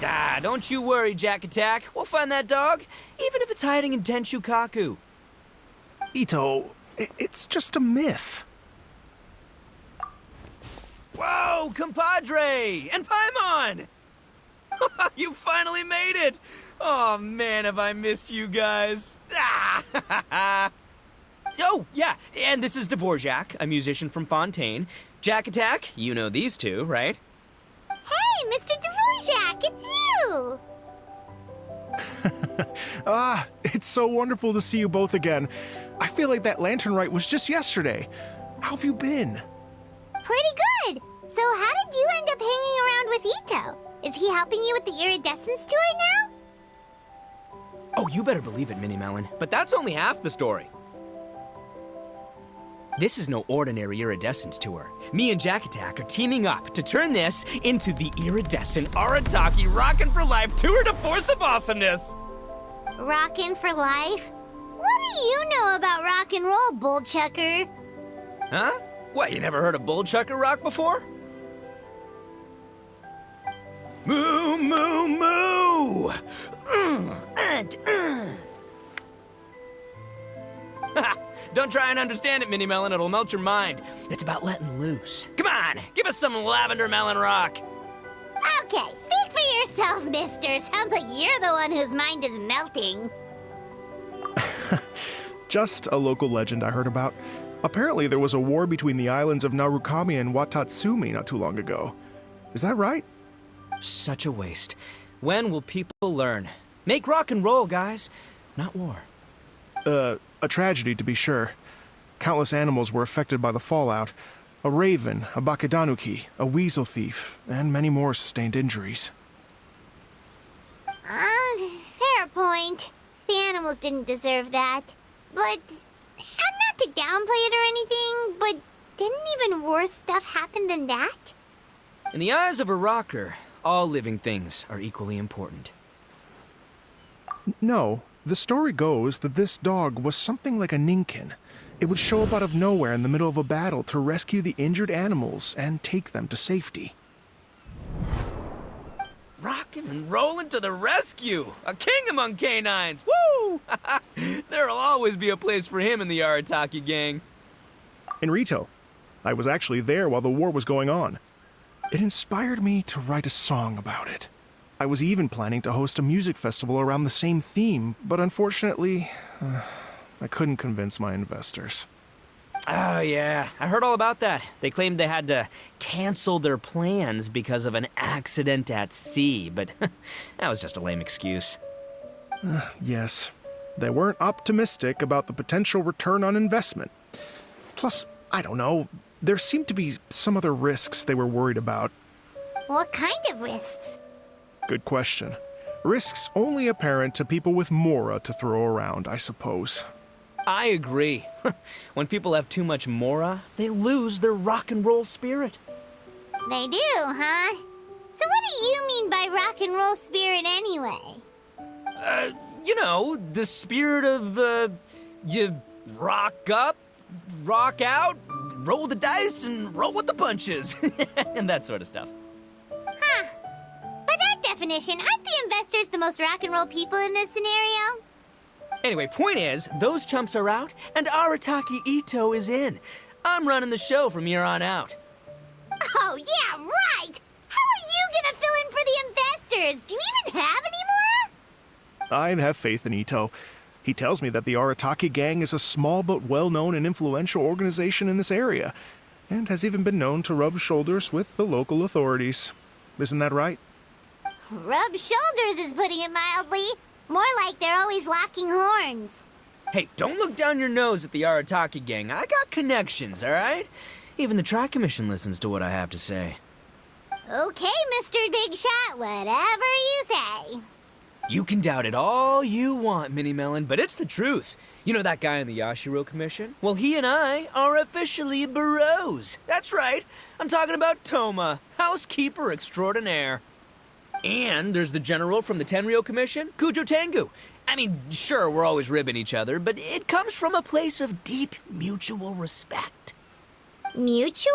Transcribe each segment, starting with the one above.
Ah, don't you worry, Jack Attack. We'll find that dog, even if it's hiding in Tenshukaku. Itto, it's just a myth. Whoa, compadre! And Paimon! You finally made it! Oh man, have I missed you guys. Ah! Oh, yeah, and this is Dvorak, a musician from Fontaine. Jack Attack, you know these two, right? Hey, Mr. Dvorak, it's you! It's so wonderful to see you both again. I feel like that lantern rite was just yesterday. How have you been? Pretty good. So how did you end up hanging around with Itto? Is he helping you with the Iridescence tour now? Oh, you better believe it, Minnie Melon. But that's only half the story. This is no ordinary Iridescence tour. Me and Jack Attack are teaming up to turn this into the Iridescent Arataki Rockin' for Life Tour de Force of Awesomeness! Rockin' for life? What do you know about rock and roll, bullchucker? Huh? What, you never heard a bullchucker rock before? Moo, moo, moo! Don't try and understand it, Minnie Melon. It'll melt your mind. It's about letting loose. Come on, give us some lavender melon rock. Okay, speak for yourself, mister. Sounds like you're the one whose mind is melting. Just a local legend I heard about. Apparently there was a war between the islands of Narukami and Watatsumi not too long ago. Is that right? Such a waste. When will people learn? Make rock and roll, guys, not war. A tragedy to be sure. Countless animals were affected by the fallout. A raven, a bakedanuki, a weasel thief, and many more sustained injuries. Fair point. The animals didn't deserve that. But, and not to downplay it or anything, but didn't even worse stuff happen than that? In the eyes of a rocker, all living things are equally important. No, the story goes that this dog was something like a ninkin. It would show up out of nowhere in the middle of a battle to rescue the injured animals and take them to safety. Rockin' and rollin' to the rescue! A king among canines! Woo! There'll always be a place for him in the Arataki gang. In Rito, I was actually there while the war was going on. It inspired me to write a song about it. I was even planning to host a music festival around the same theme, but unfortunately, I couldn't convince my investors. Oh, yeah. I heard all about that. They claimed they had to cancel their plans because of an accident at sea, but that was just a lame excuse. Yes, they weren't optimistic about the potential return on investment. Plus, I don't know, there seemed to be some other risks they were worried about. What kind of risks? Good question. Risks only apparent to people with mora to throw around, I suppose. I agree. When people have too much mora, they lose their rock and roll spirit. They do, huh? So what do you mean by rock and roll spirit anyway? You know, the spirit of, you rock up, rock out, roll the dice, and roll with the punches. And that sort of stuff. Huh. By that definition, aren't the investors the most rock and roll people in this scenario? Anyway, point is, those chumps are out, and Arataki Itto is in. I'm running the show from here on out. Oh, yeah, right! How are you gonna fill in for the investors? Do you even have any more? I have faith in Itto. He tells me that the Arataki gang is a small but well-known and influential organization in this area, and has even been known to rub shoulders with the local authorities. Isn't that right? Rub shoulders is putting it mildly. More like they're always locking horns. Hey, don't look down your nose at the Arataki gang. I got connections, all right? Even the Tri-Commission listens to what I have to say. Okay, Mr. Big Shot, whatever you say. You can doubt it all you want, Minnie Melon, but it's the truth. You know that guy in the Yashiro Commission? Well, he and I are officially bros. That's right. I'm talking about Toma, housekeeper extraordinaire. And there's the general from the Tenryo Commission, Kujo Tengu. I mean, sure, we're always ribbing each other, but it comes from a place of deep mutual respect. Mutual?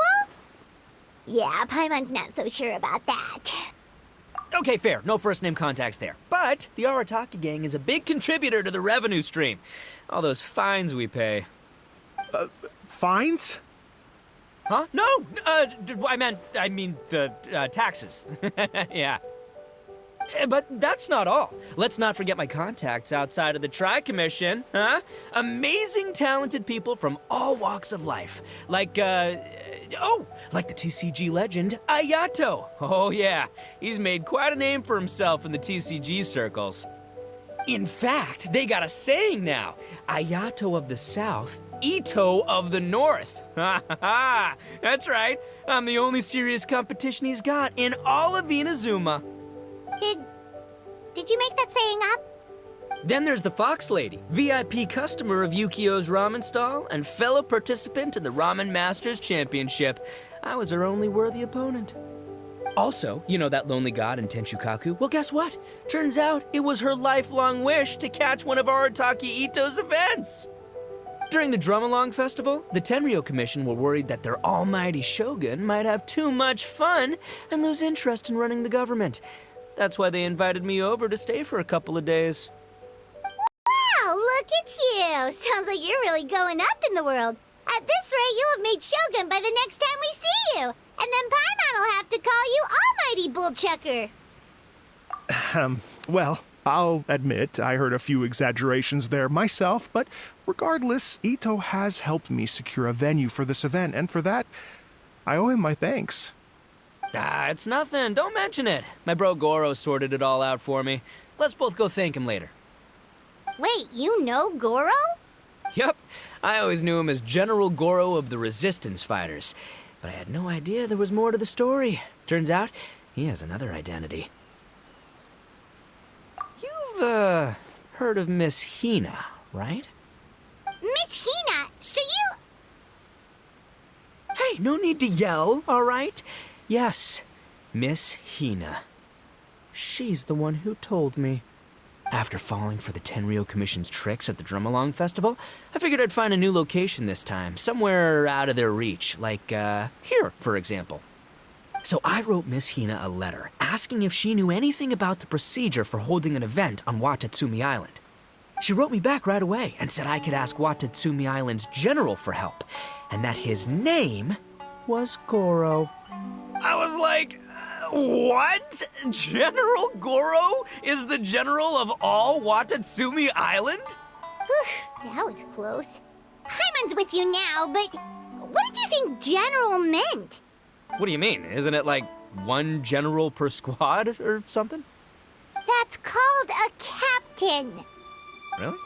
Yeah, Paimon's not so sure about that. Okay, fair. No first-name contacts there. But the Arataki gang is a big contributor to the revenue stream. All those fines we pay. Fines? Huh? No! I mean the taxes. Yeah. But that's not all. Let's not forget my contacts outside of the Tri-Commission, huh? Amazing, talented people from all walks of life. Like the TCG legend, Ayato. Oh yeah, he's made quite a name for himself in the TCG circles. In fact, they got a saying now. Ayato of the South, Itto of the North. Ha ha ha! That's right. I'm the only serious competition he's got in all of Inazuma. Did you make that saying up? Then there's the Fox Lady, VIP customer of Yukio's ramen stall and fellow participant in the Ramen Masters Championship. I was her only worthy opponent. Also, you know that lonely god in Tenshukaku? Well, guess what? Turns out it was her lifelong wish to catch one of Arataki Itto's events. During the Drum-Along Festival, the Tenryo Commission were worried that their almighty shogun might have too much fun and lose interest in running the government. That's why they invited me over to stay for a couple of days. Wow, look at you! Sounds like you're really going up in the world. At this rate, you'll have made Shogun by the next time we see you. And then Paimon will have to call you Almighty Bullchucker. Well, I'll admit I heard a few exaggerations there myself, but regardless, Itto has helped me secure a venue for this event, and for that, I owe him my thanks. It's nothing. Don't mention it. My bro Goro sorted it all out for me. Let's both go thank him later. Wait, you know Goro? Yup. I always knew him as General Goro of the Resistance Fighters. But I had no idea there was more to the story. Turns out, he has another identity. You've, heard of Miss Hina, right? Miss Hina, so you... Hey, no need to yell, all right? Yes, Miss Hina. She's the one who told me. After falling for the Tenryo Commission's tricks at the Drum-Along Festival, I figured I'd find a new location this time, somewhere out of their reach, like, here, for example. So I wrote Miss Hina a letter, asking if she knew anything about the procedure for holding an event on Watatsumi Island. She wrote me back right away and said I could ask Watatsumi Island's general for help, and that his name was Goro. I was like, what? General Goro is the general of all Watatsumi Island? That was close. Paimon's with you now, but what did you think general meant? What do you mean? Isn't it like one general per squad or something? That's called a captain. Really?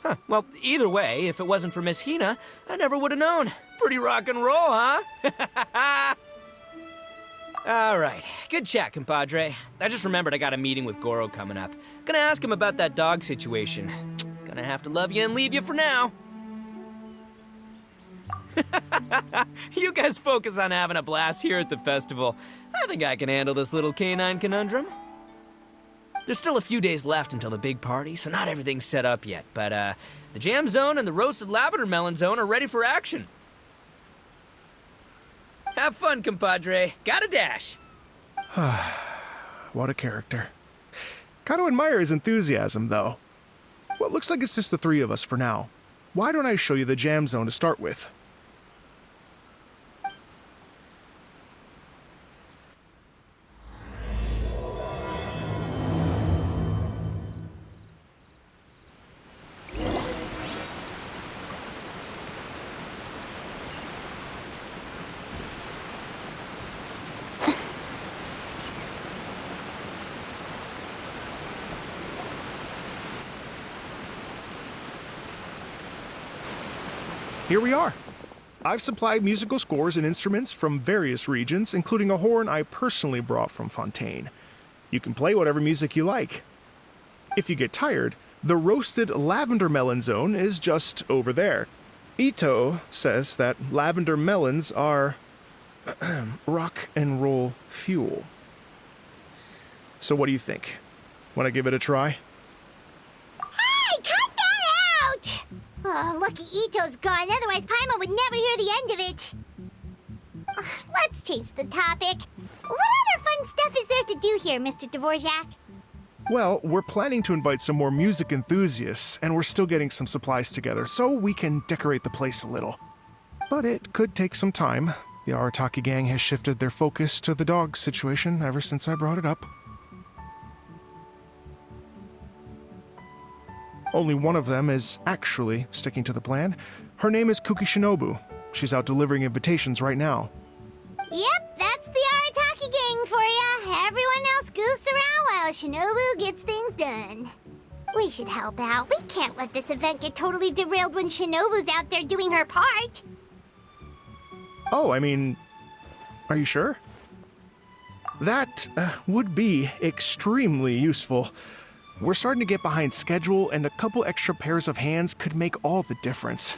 Huh. Well, either way, if it wasn't for Miss Hina, I never would have known. Pretty rock and roll, huh? All right. Good chat, compadre. I just remembered I got a meeting with Goro coming up. Gonna ask him about that dog situation. Gonna have to love you and leave you for now. You guys focus on having a blast here at the festival. I think I can handle this little canine conundrum. There's still a few days left until the big party, so not everything's set up yet. But, the jam zone and the roasted lavender melon zone are ready for action. Have fun, compadre. Gotta dash. What a character. Gotta admire his enthusiasm, though. Well, it looks like it's just the three of us for now. Why don't I show you the jam zone to start with? Here we are. I've supplied musical scores and instruments from various regions, including a horn I personally brought from Fontaine. You can play whatever music you like. If you get tired, the roasted lavender melon zone is just over there. Itto says that lavender melons are rock and roll fuel. So what do you think? Want to give it a try? Hey, cut that out! Oh, lucky Itto's gone, otherwise Paimon would never hear the end of it. Let's change the topic. What other fun stuff is there to do here, Mr. Dvorak? Well, we're planning to invite some more music enthusiasts, and we're still getting some supplies together so we can decorate the place a little. But it could take some time. The Arataki gang has shifted their focus to the dog situation ever since I brought it up. Only one of them is actually sticking to the plan. Her name is Kuki Shinobu. She's out delivering invitations right now. Yep, that's the Arataki gang for ya. Everyone else goofs around while Shinobu gets things done. We should help out. We can't let this event get totally derailed when Shinobu's out there doing her part. Oh, I mean, are you sure? That would be extremely useful. We're starting to get behind schedule, and a couple extra pairs of hands could make all the difference.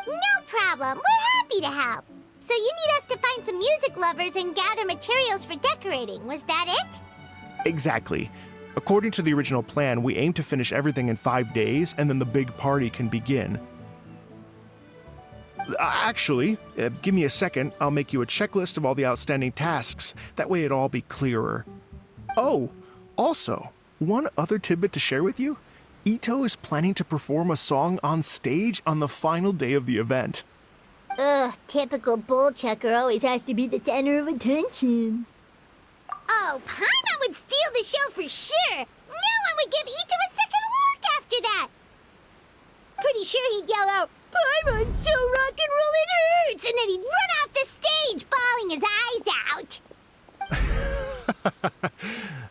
No problem. We're happy to help. So you need us to find some music lovers and gather materials for decorating. Was that it? Exactly. According to the original plan, we aim to finish everything in 5 days, and then the big party can begin. Actually, give me a second. I'll make you a checklist of all the outstanding tasks. That way it'll all be clearer. Oh, also, one other tidbit to share with you. Itto is planning to perform a song on stage on the final day of the event. Ugh, typical bullchucker always has to be the center of attention. Oh, Paimon would steal the show for sure! No one would give Itto a second look after that! Pretty sure he'd yell out, "Paimon's so rock and roll it hurts!" And then he'd run off the stage, bawling his eyes out.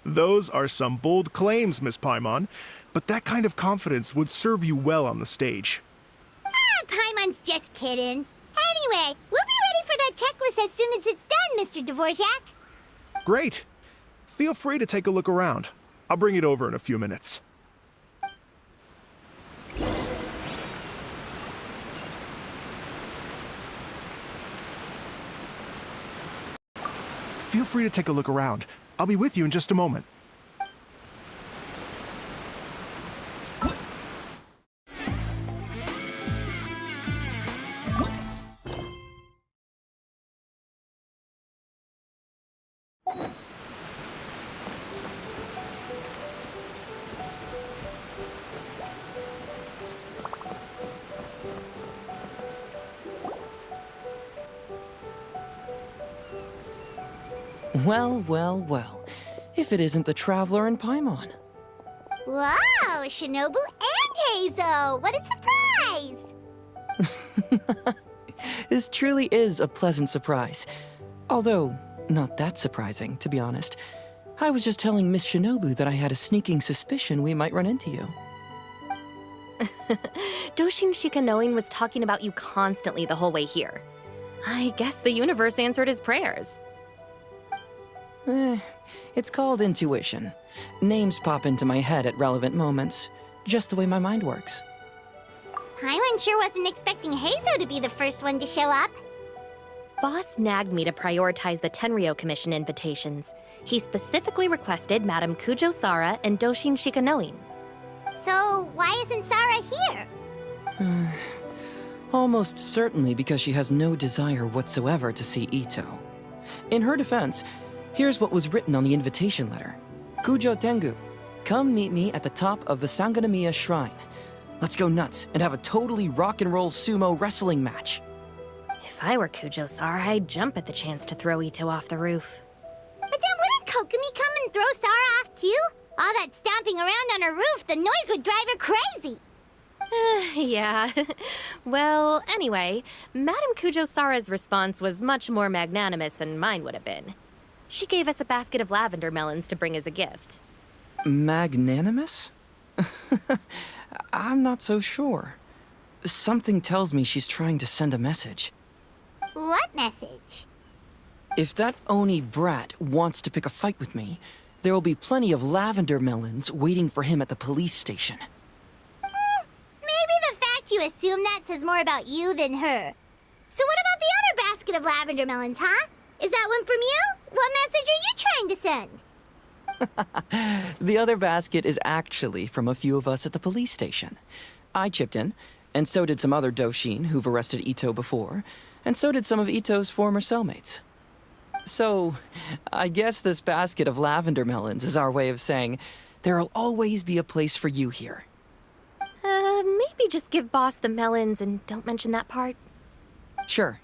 Those are some bold claims, Miss Paimon, but that kind of confidence would serve you well on the stage. Ah, Paimon's just kidding. Anyway, we'll be ready for that checklist as soon as it's done, Mr. Dvorak. Great. Feel free to take a look around. I'll bring it over in a few minutes. Feel free to take a look around. I'll be with you in just a moment. Well, well, well. If it isn't the Traveler and Paimon. Wow, Shinobu and Heizo! What a surprise! This truly is a pleasant surprise. Although, not that surprising, to be honest. I was just telling Miss Shinobu that I had a sneaking suspicion we might run into you. Doshin Shikanoin was talking about you constantly the whole way here. I guess the universe answered his prayers. It's called intuition. Names pop into my head at relevant moments, just the way my mind works. Paimon sure wasn't expecting Heizo to be the first one to show up. Boss nagged me to prioritize the Tenryo Commission invitations. He specifically requested Madame Kujo Sara and Doshin Shikanoin. So, why isn't Sara here? Almost certainly because she has no desire whatsoever to see Itto. In her defense, here's what was written on the invitation letter. Kujo Tengu, come meet me at the top of the Sangonomiya Shrine. Let's go nuts and have a totally rock and roll sumo wrestling match. If I were Kujo Sara, I'd jump at the chance to throw Itto off the roof. But then wouldn't Kokomi come and throw Sara off too? All that stomping around on her roof, the noise would drive her crazy. Yeah. Well, anyway, Madame Kujo Sara's response was much more magnanimous than mine would have been. She gave us a basket of lavender melons to bring as a gift. Magnanimous? I'm not so sure. Something tells me she's trying to send a message. What message? If that Oni brat wants to pick a fight with me, there will be plenty of lavender melons waiting for him at the police station. Maybe the fact you assume that says more about you than her. So what about the other basket of lavender melons, huh? Is that one from you? What message are you trying to send? The other basket is actually from a few of us at the police station. I chipped in, and so did some other Doshin who've arrested Itto before, and so did some of Itto's former cellmates. So, I guess this basket of lavender melons is our way of saying, there'll always be a place for you here. Maybe just give Boss the melons and don't mention that part. Sure.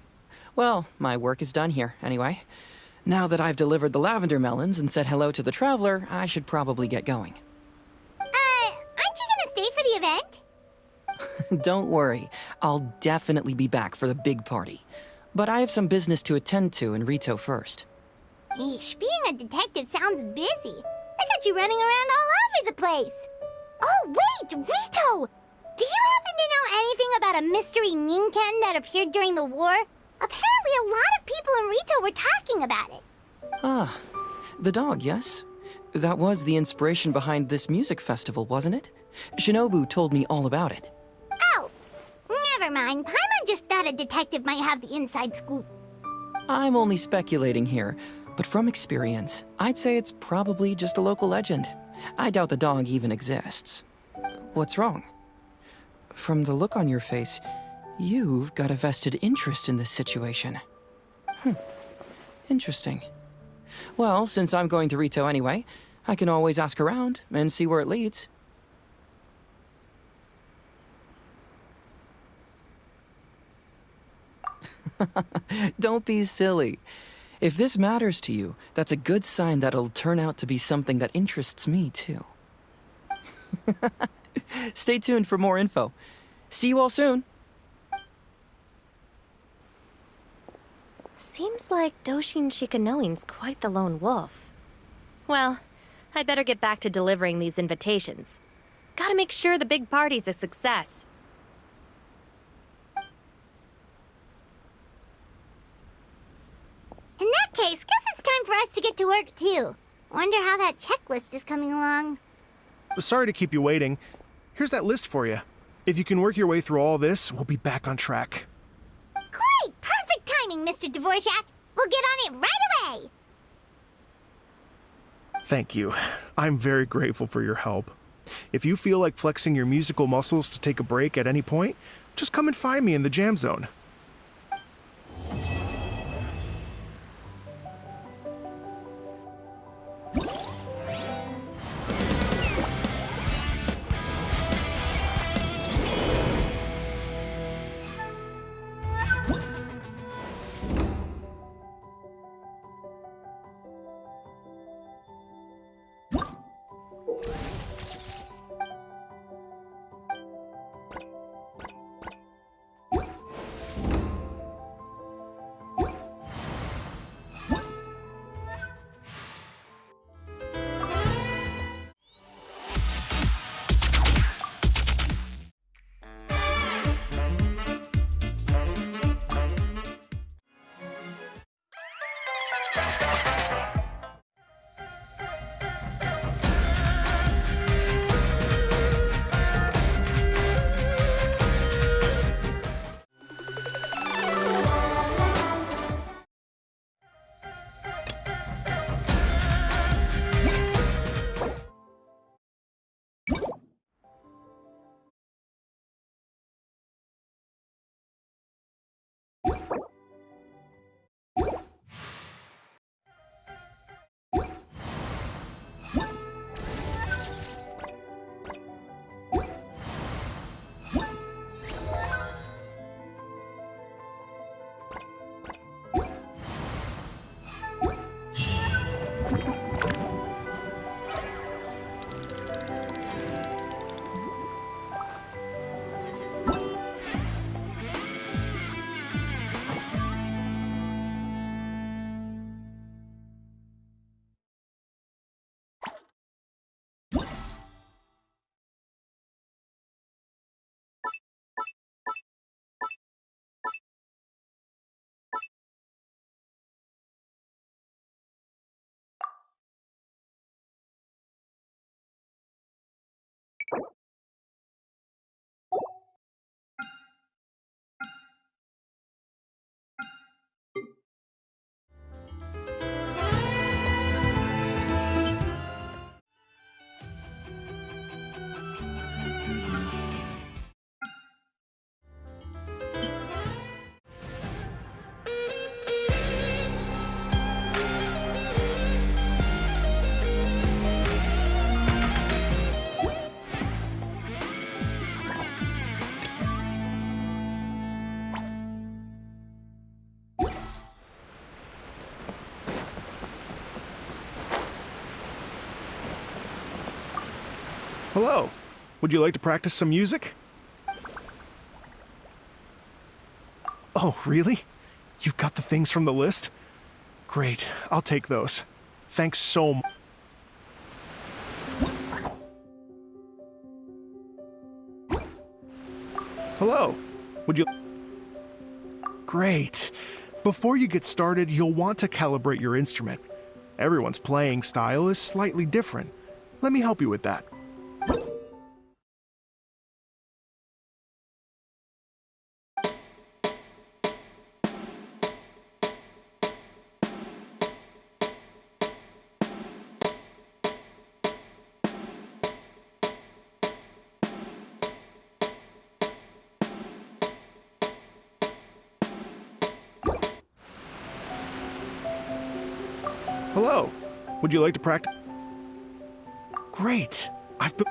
Well, my work is done here, anyway. Now that I've delivered the lavender melons and said hello to the traveler, I should probably get going. Aren't you gonna stay for the event? Don't worry, I'll definitely be back for the big party. But I have some business to attend to in Rito first. Eesh, being a detective sounds busy. I got you running around all over the place. Oh, wait, Rito! Do you happen to know anything about a mystery Ninken that appeared during the war? Apparently a lot of people in Rito were talking about it. Ah, the dog, yes? That was the inspiration behind this music festival, wasn't it? Shinobu told me all about it. Oh, never mind. Paimon just thought a detective might have the inside scoop. I'm only speculating here, but from experience, I'd say it's probably just a local legend. I doubt the dog even exists. What's wrong? From the look on your face, you've got a vested interest in this situation. Interesting. Well, since I'm going to Rito anyway, I can always ask around and see where it leads. Don't be silly. If this matters to you, that's a good sign that it'll turn out to be something that interests me, too. Stay tuned for more info. See you all soon. Seems like Doshin Shikanoin's quite the lone wolf. Well, I'd better get back to delivering these invitations. Gotta make sure the big party's a success. In that case, guess it's time for us to get to work too. Wonder how that checklist is coming along. Sorry to keep you waiting. Here's that list for you. If you can work your way through all this, we'll be back on track. Great! Perfect timing, Mr. Dvorak! We'll get on it right away! Thank you. I'm very grateful for your help. If you feel like flexing your musical muscles to take a break at any point, just come and find me in the jam zone. Hello. Would you like to practice some music? Oh, really? You've got the things from the list? Great, I'll take those. Thanks so much. Hello. Would you... Great. Before you get started, you'll want to calibrate your instrument. Everyone's playing style is slightly different. Let me help you with that. Hello. Would you like to practice? Great. I've been...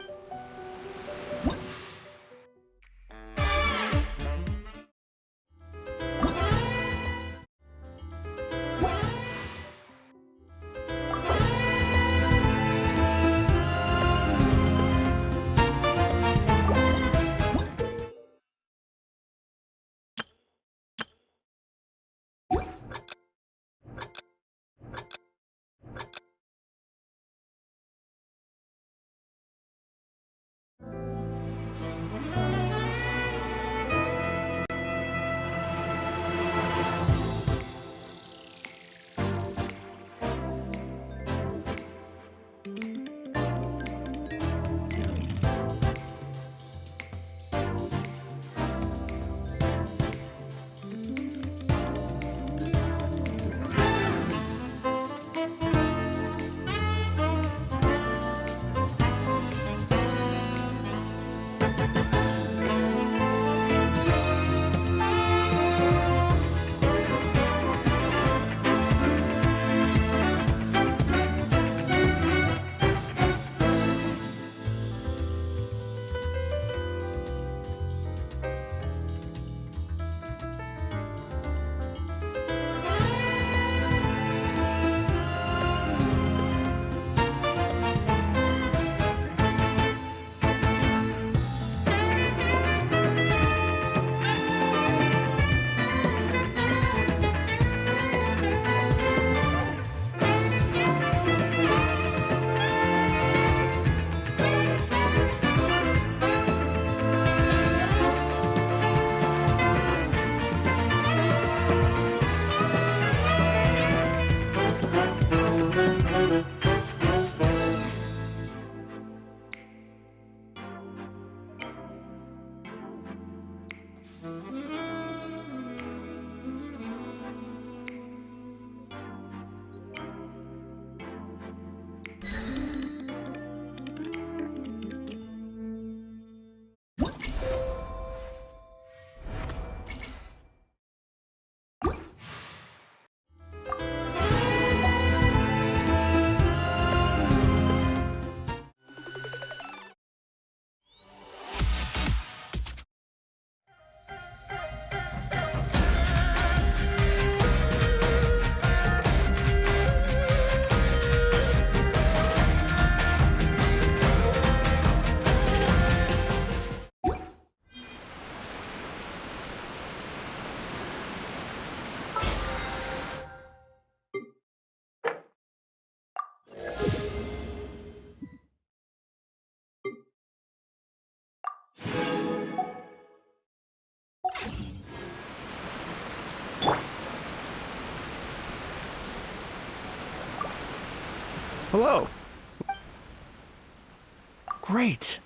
Hello. Great.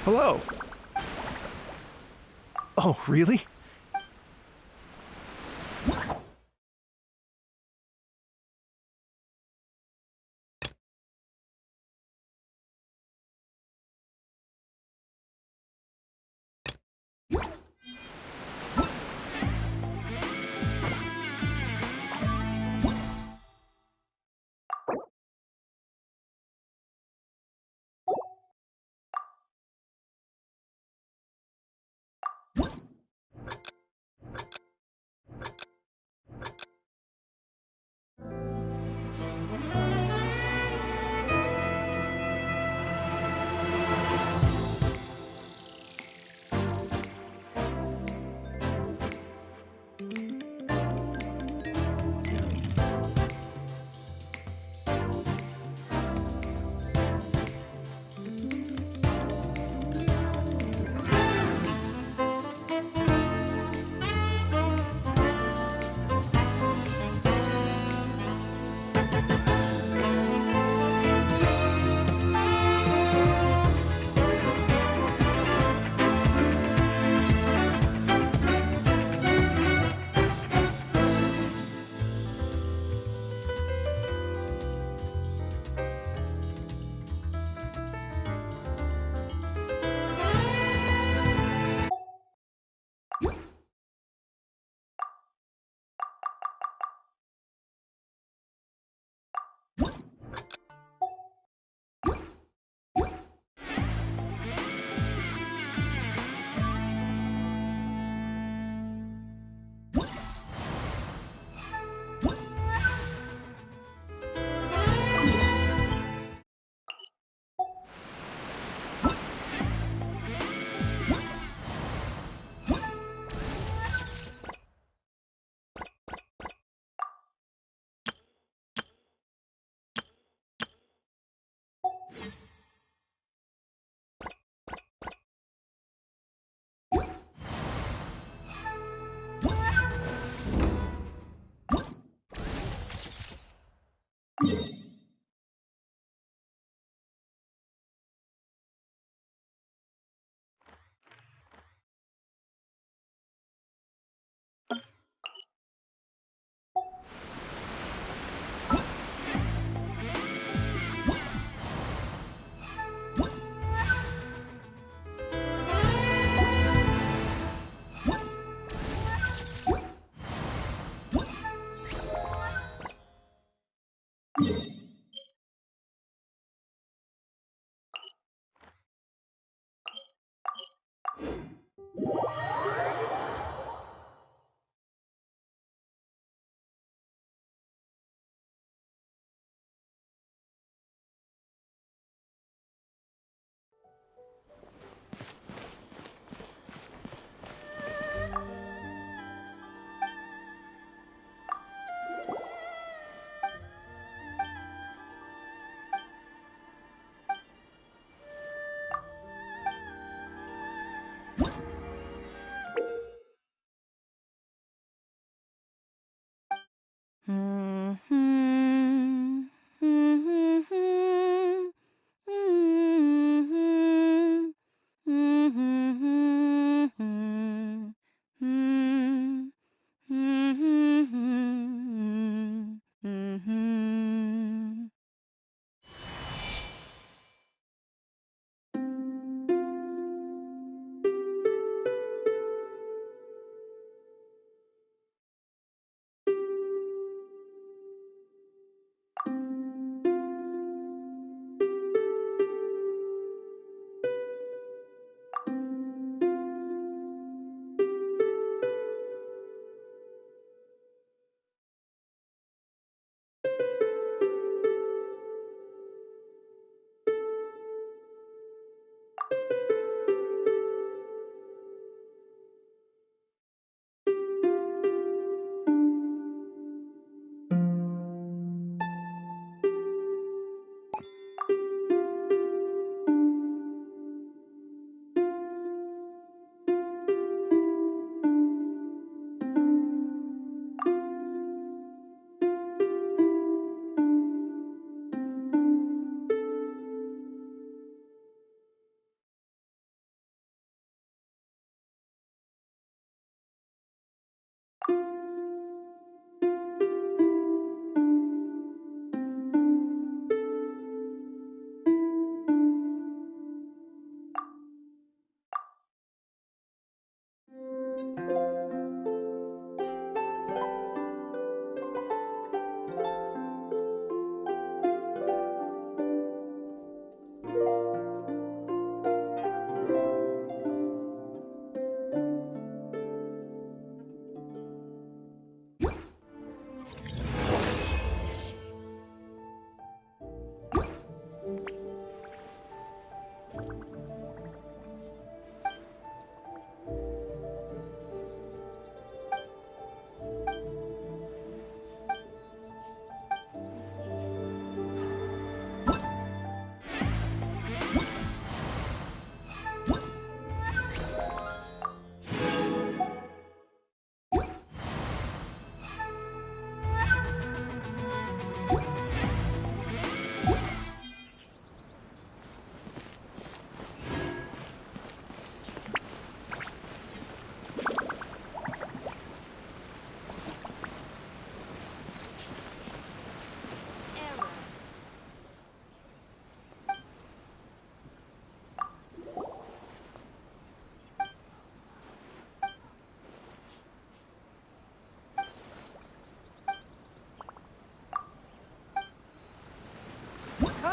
Hello. Oh, really?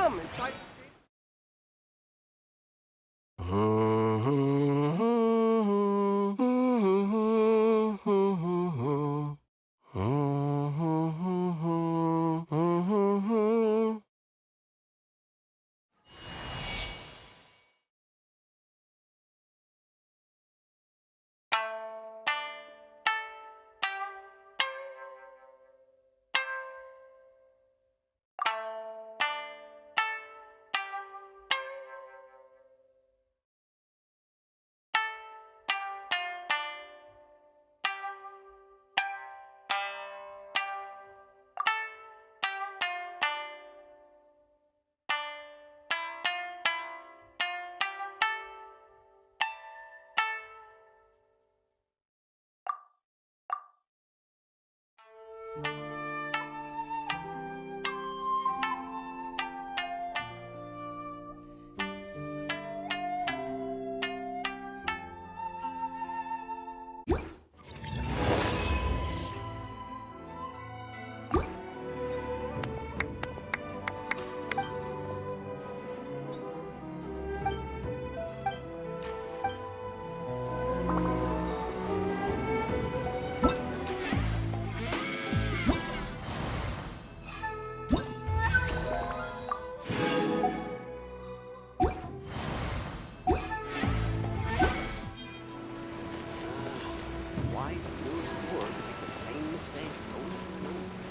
come and try some Why do you explorers make the same mistakes over and over?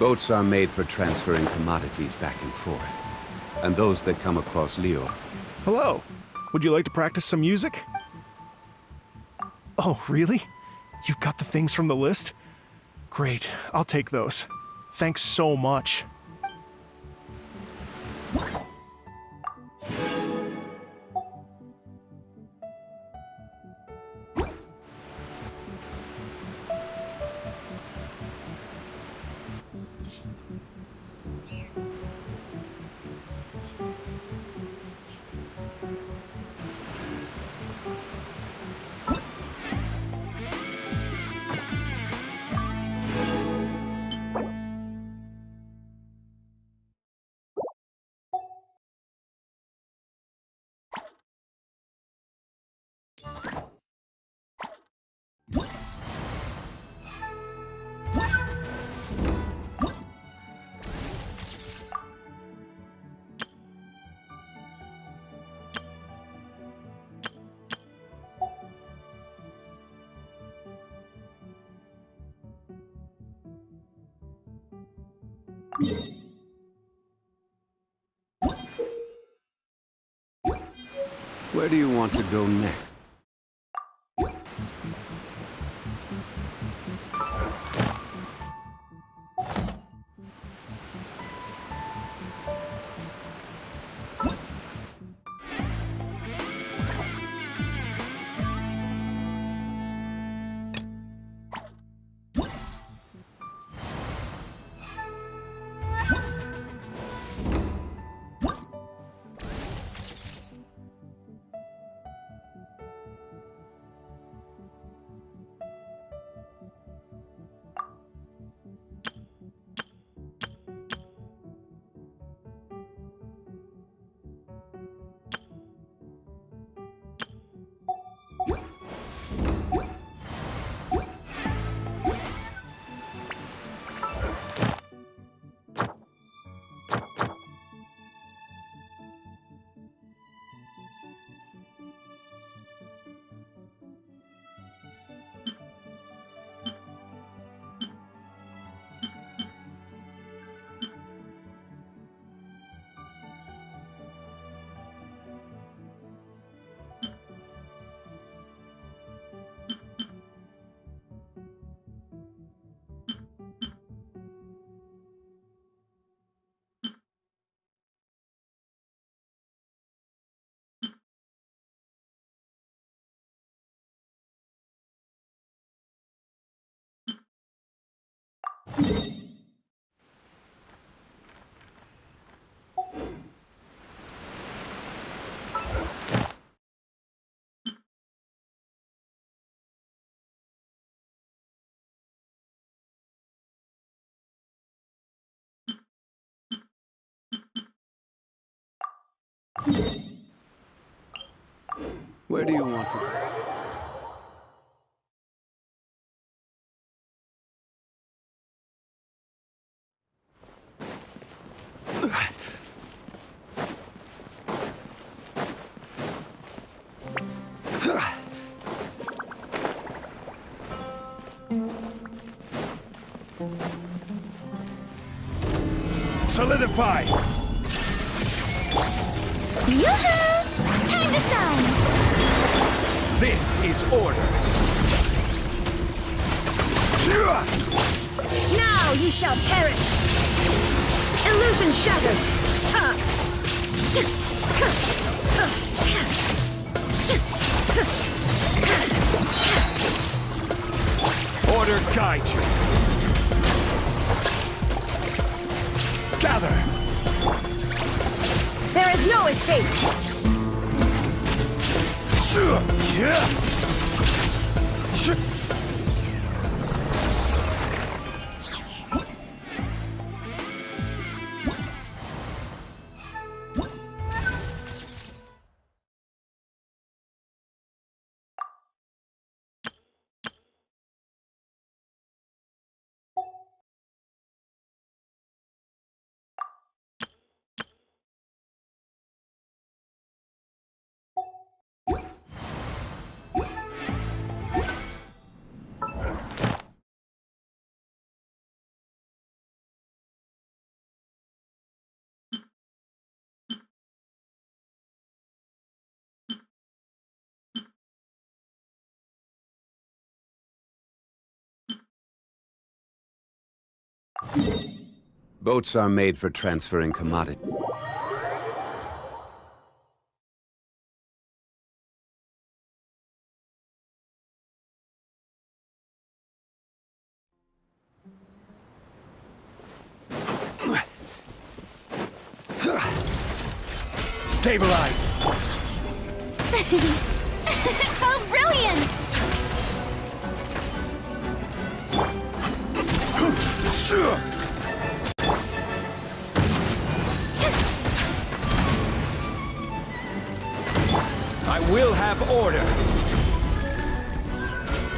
Boats are made for transferring commodities back and forth, and those that come across Leo. Hello. Would you like to practice some music? Oh, really? You've got the things from the list? Great. I'll take those. Thanks so much. Where do you want to go next? Where do you want to go? Solidify! Yoo-hoo! Time to shine! This is order! Now ye shall perish! Illusion shattered! Order guide you! Gather! There is no escape! Boats are made for transferring commodity. Stabilize! How brilliant! I will have order!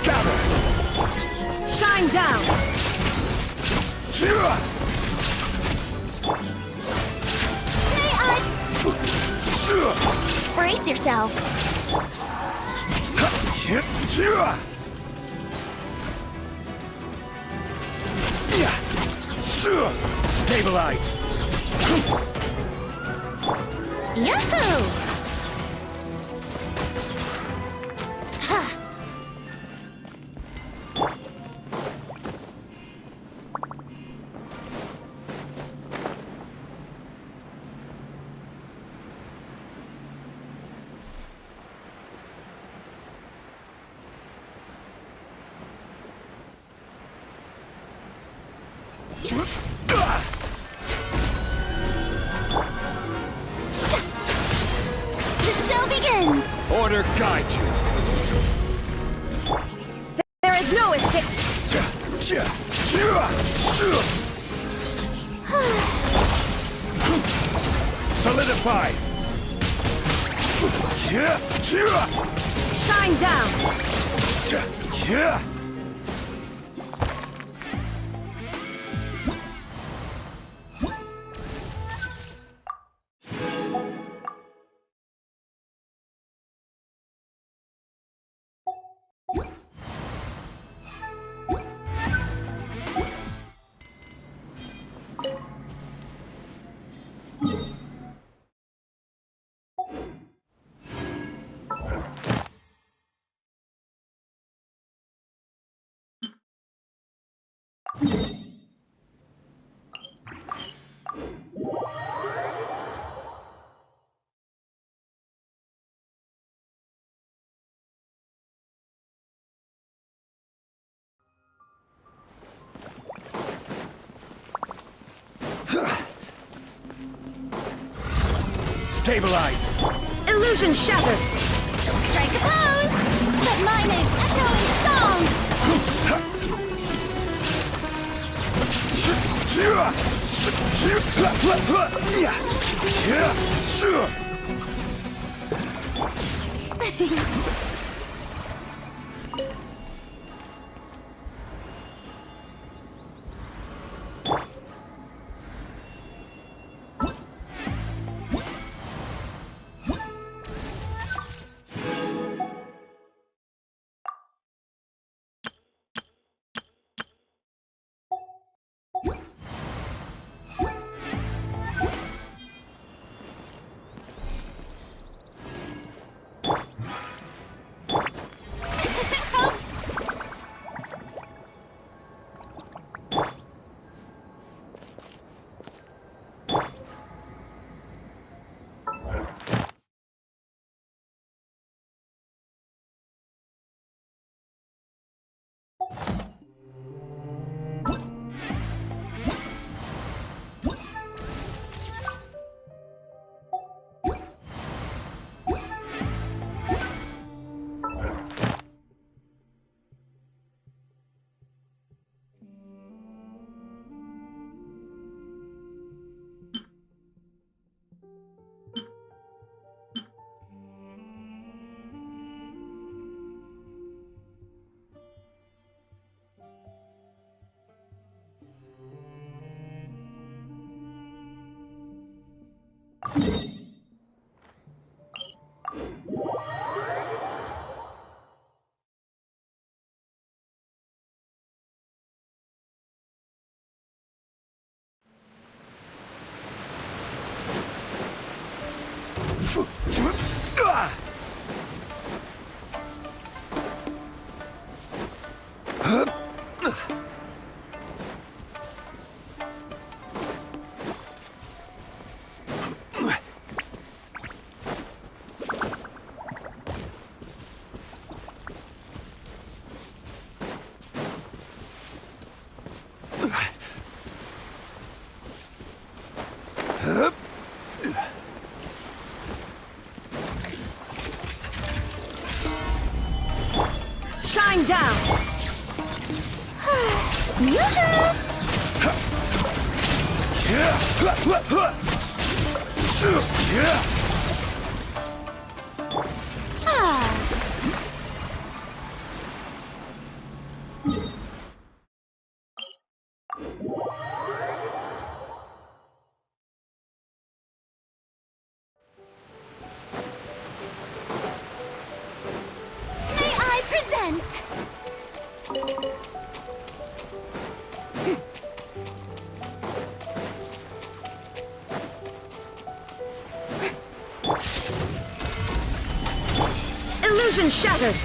Gather! Shine down! Brace yourself! Stabilize! Yahoo! The show begins! Order guide you! There is no escape. Solidify! Shine down. Stabilize! Illusion shattered. Strike a pose! Let my name echo in song! Shine down. May I present? been shattered!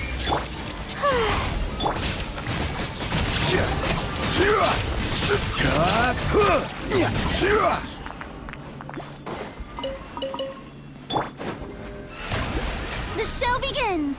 The show begins!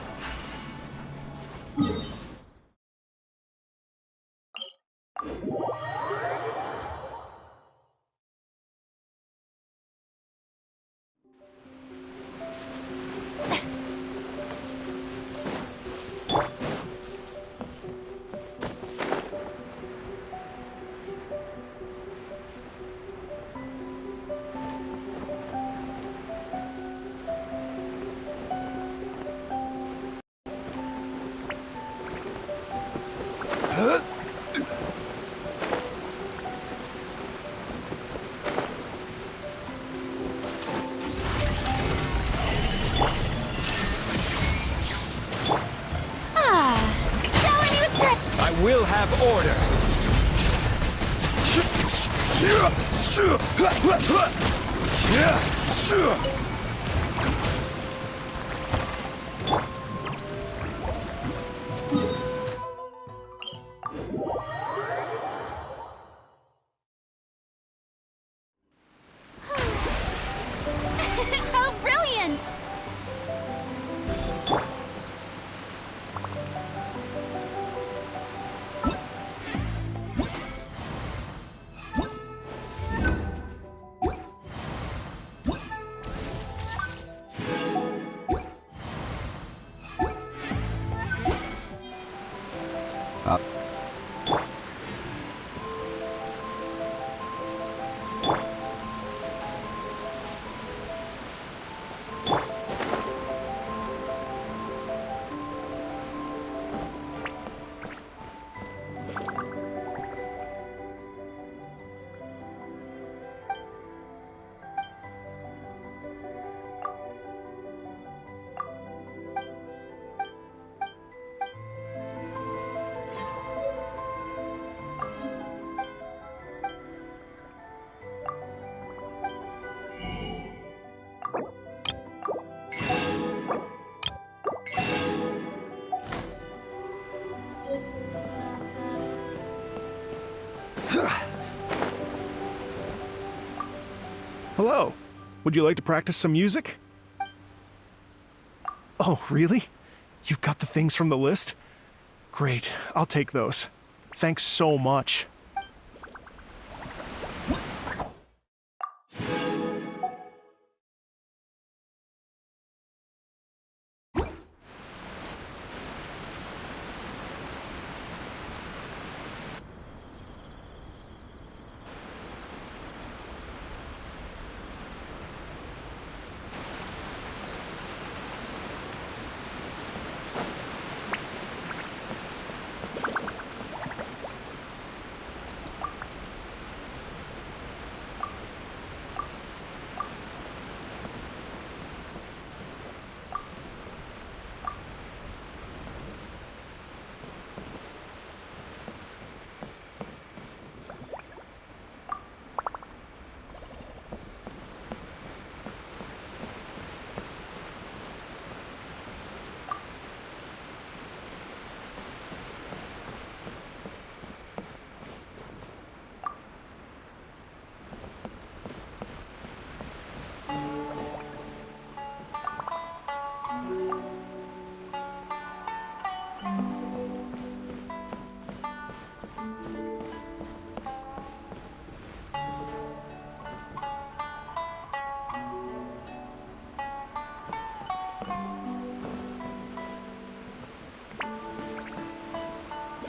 I will have order. How brilliant! Hello. Would you like to practice some music? Oh, really? You've got the things from the list? Great, I'll take those. Thanks so much.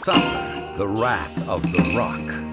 Suffer the wrath of the rock.